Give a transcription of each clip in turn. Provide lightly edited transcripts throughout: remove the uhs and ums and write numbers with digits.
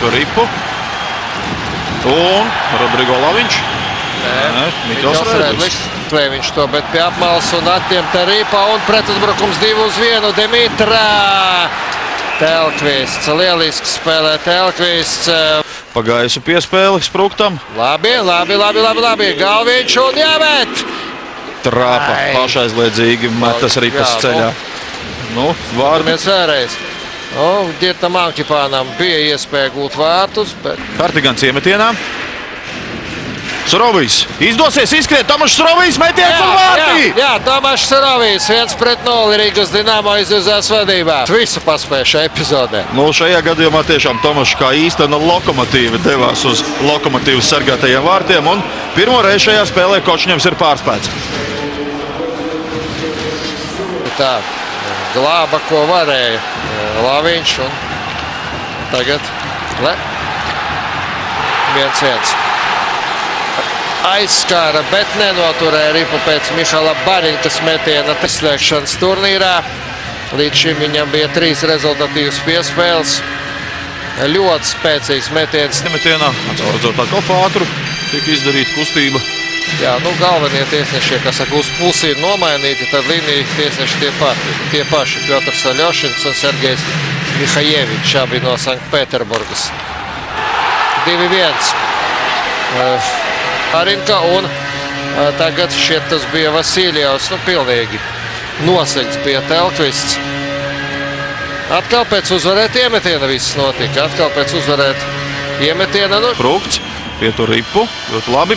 Pietu Ripu. Un Rodrigo Laviņš. Nē, Miķels Rēdlis. Viņš to bet pie apmales un atņemta Ripa un pretuzbrukums 2-1 Dimitra. Telkvists, lieliski spēlē Telkvists. Pagājusi piespēli Spruktam. Labi. Galviņš un jāmet. Trāpa, pašaizliedzīgi metas Ripas ceļā. Nu, vārdi. Mēs vēlreiz. Ģirtam Ankipānam bija iespēja gūt vārtus, bet... Kartigans iemetienā. Surovijs. Izdosies izskriet. Tomašs Surovijs metiens un vārtī! Jā, Tomašs Surovijs 1-0 Rīgas Dinamo izvirzās vadībā. Visu paspēja šajā epizodē. Nu, šajā gadījumā tiešām Tomašs kā īstena lokomotīva devās uz lokomotīvas sargātajiem vārtiem un pirmo reizi šajā spēlē Kočņevs ir pārspēts. Tā, glāba, ko varēja Laviņš un tagad 1-1. Aizskāra, bet nenoturēja Ripu pēc Mihala Barinkas metiena izslēgšanas turnīrā. Līdz šim viņam bija 3 rezultatīvas piespēles. Ļoti spēcīgs metiens. Metienā, atsaudzot atkal Fātru, tika izdarīta kustība. Jā, nu galvenie tiesneši, kas saka, uz pusi ir nomainīti, tad līnija tiesneši tie paši. Piotrs Aļošins un Sergejs Mihajevičs, abi no Sanktpēterburgas. 2-1. Barinka un tagad šeit tas bija Vasiljevs, nu pilnīgi nosegts bija Telkvists. Atkal pēc uzvarēt iemetiena viss notika, atkal pēc uzvarēt iemetiena. Sprukts, Pietu Ripu, ļoti labi.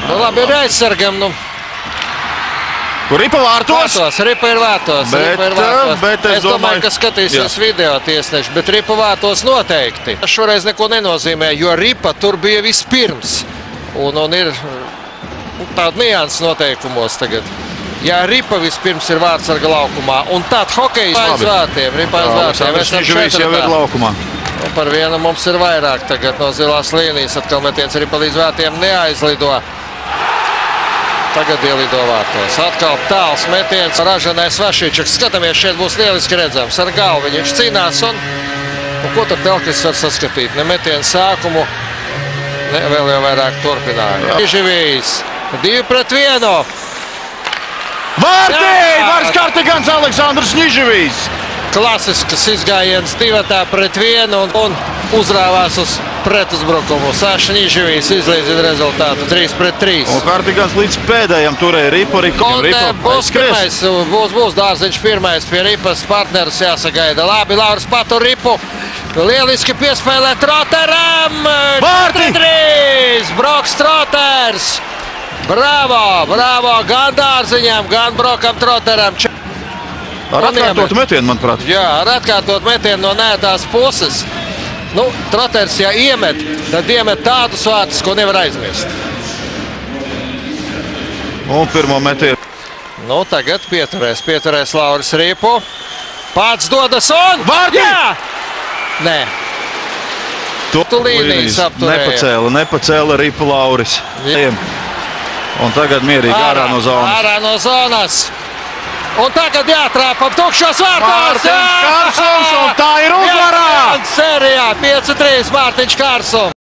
Nu labi, ir aizsargam, nu. Kur Ripa vārtos? Ripa ir vārtos. Bet es domāju, ka skatīsies video tiesneši, bet Ripa vārtos noteikti. Tas šoreiz neko nenozīmē, jo Ripa tur bija vispirms. Un ir tāda nianses noteikumos tagad. Jā, Ripa vispirms ir vārtsarga laukumā, un tad hokejs aiz vārtiem. Ripa aiz vārtiem. Viņš jau ir laukumā. Par vienu mums ir vairāk tagad no zilās līnijas. Atkal metiens Ripa līdz vārtiem neaizlido. Tagad ielido vārtos. Atkal tāls metiens. Ražanais Vašičaks. Skatāmies, šeit būs lieliski redzams. Ar galvu viņš cīnās. Un ko tad Telkis var saskatīt? Ne metienu sākumu, ne vēl jau vairāk turpinājumu. Niživijs. 2-1. Vārtī! Vārds Kartigans Aleksandrs Niživijs. Klasisks izgājiens 2-1 un uzrāvās uz pretuzbrukumu. Saša Niživijs izlīdzina rezultātu 3-3. Un Kartigans līdz pēdējam turēja Ripu. Būs Dārziņš pirmais pie Ripas, partneris jāsagaida. Labi, Lauris patur Ripu. Lieliski piespēlē Troteram. 4-3. Broks Troters. Bravo, gan Dārziņam, gan Brokam Troteram. Ar atkārtotu metienu, manuprāt. Jā, ar atkārtotu metienu no nētās puses. Nu, Troters, ja iemet, tad iemet tādus vārtus, ko nevar aizmirst. Un pirmo metienu. Nu, tagad pieturēs Lauris Ripu. Pats dodas un... Vārtī! Jā! Nē. Tu līnijas apturēja. Nepacēla Ripu Lauris. Un tagad mierīgi ārā no zonas. Ārā no zonas. Un tagad jātrāpa ap tukšos vārtos. Mārtiņš Kārsums, un tā ir uzvarā! Sērijā 5-3 Mārtiņš Kārsums.